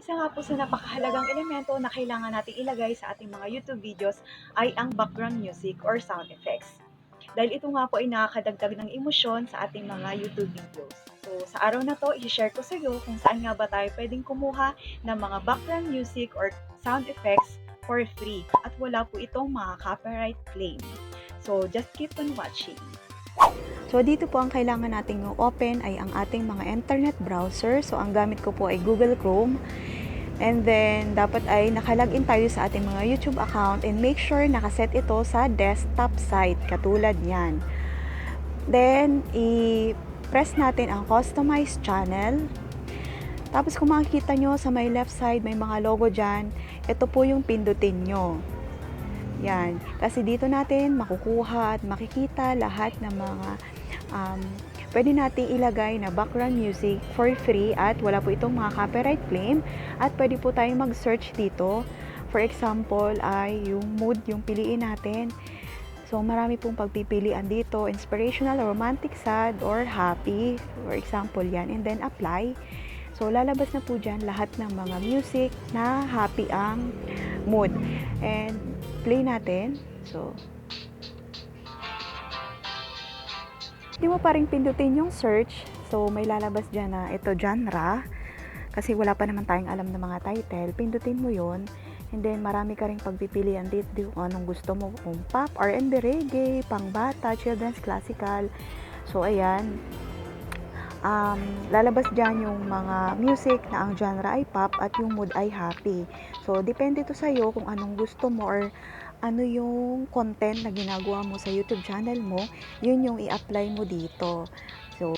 Isa nga po sa napakahalagang elemento na kailangan nating ilagay sa ating mga YouTube videos ay ang background music or sound effects. Dahil ito nga po ay nakakadagdag ng emosyon sa ating mga YouTube videos. So sa araw na to, i-share ko sa iyo kung saan nga ba tayo pwedeng kumuha ng mga background music or sound effects for free at wala po itong mga copyright claim. So just keep on watching. So, dito po ang kailangan nating open ay ang ating mga internet browser. So, ang gamit ko po ay Google Chrome. And then, dapat ay nakalagin tayo sa ating mga YouTube account and make sure nakaset ito sa desktop site, katulad niyan. Then, i-press natin ang Customize Channel. Tapos, kung makikita nyo sa may left side, may mga logo dyan. Ito po yung pindutin nyo. Yan. Kasi dito natin makukuha at makikita lahat ng mga pwede nating ilagay na background music for free at wala po itong mga copyright claim at pwede po tayong mag-search dito. For example, ay yung mood yung piliin natin. So, marami pong pagpipilian dito. Inspirational, romantic, sad, or happy. For example, yan. And then, apply. So, lalabas na po dyan lahat ng mga music na happy ang mood. And, play natin. So, hindi mo pa rin pindutin yung search. So, may lalabas dyan na ito genre. Kasi wala pa naman tayong alam ng mga title. Pindutin mo yon. And then, marami ka rin pagpipilian dito kung anong gusto mo. Kung pop, R&B, reggae, pangbata, children's, classical. So, ayan. Lalabas dyan yung mga music na ang genre ay pop at yung mood ay happy. So, depende to sa'yo kung anong gusto mo or ano yung content na ginagawa mo sa YouTube channel mo, yun yung i-apply mo dito. So,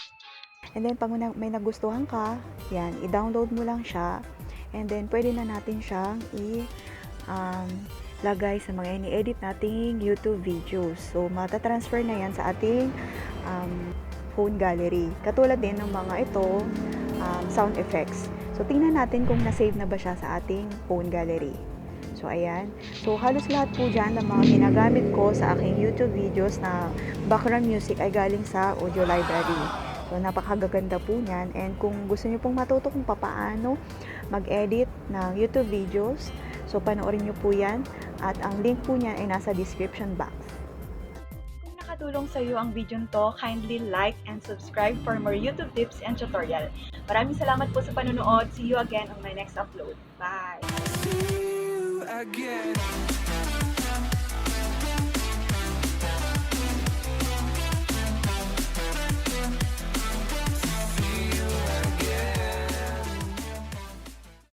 and then pag may nagustuhan ka, yan, i-download mo lang siya. And then, pwede na natin siyang lagay sa mga ini-edit nating YouTube videos. So, matatransfer na yan sa ating phone gallery. Katulad din ng mga ito, sound effects. So, tingnan natin kung na-save na ba siya sa ating phone gallery. So, ayan. So, halos lahat po dyan ng mga ginagamit ko sa aking YouTube videos na background music ay galing sa audio library. So, napakagaganda po niyan. And kung gusto niyo pong matuto kung paano mag-edit ng YouTube videos, so, panoorin niyo po yan. At ang link po niyan ay nasa description box. Kung nakatulong sa iyo ang video to, kindly like and subscribe for more YouTube tips and tutorial. Maraming salamat po sa panonood. See you again on my next upload. Bye! Again.